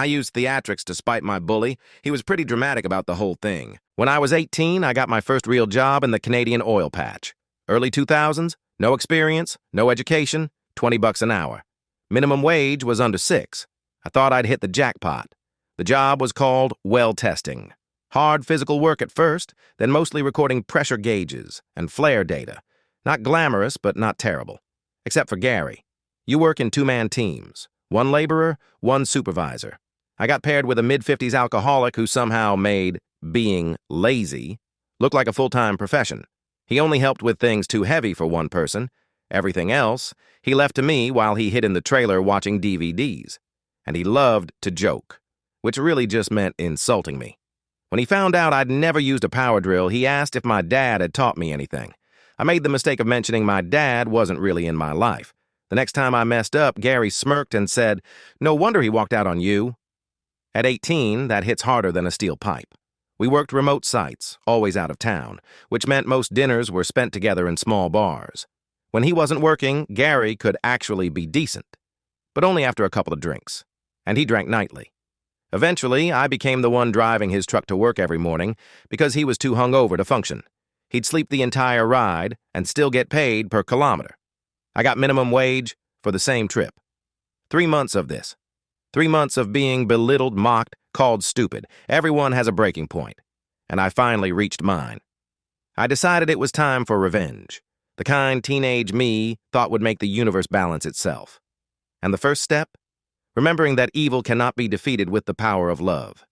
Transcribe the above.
I used theatrics to spite my bully. He was pretty dramatic about the whole thing. When I was 18, I got my first real job in the Canadian oil patch. Early 2000s, no experience, no education, 20 bucks an hour. Minimum wage was under 6. I thought I'd hit the jackpot. The job was called well testing. Hard physical work at first, then mostly recording pressure gauges and flare data. Not glamorous, but not terrible. Except for Gary. You work in two-man teams. One laborer, one supervisor. I got paired with a mid-50s alcoholic who somehow made being lazy look like a full-time profession. He only helped with things too heavy for one person. Everything else, he left to me while he hid in the trailer watching DVDs. And he loved to joke, which really just meant insulting me. When he found out I'd never used a power drill, he asked if my dad had taught me anything. I made the mistake of mentioning my dad wasn't really in my life. The next time I messed up, Gary smirked and said, "No wonder he walked out on you." At 18, that hits harder than a steel pipe. We worked remote sites, always out of town, which meant most dinners were spent together in small bars. When he wasn't working, Gary could actually be decent, but only after a couple of drinks, and he drank nightly. Eventually, I became the one driving his truck to work every morning because he was too hungover to function. He'd sleep the entire ride and still get paid per kilometer. I got minimum wage for the same trip. 3 months of this. 3 months of being belittled, mocked, called stupid. Everyone has a breaking point, and I finally reached mine. I decided it was time for revenge, the kind teenage me thought would make the universe balance itself. And the first step? Remembering that evil cannot be defeated with the power of love.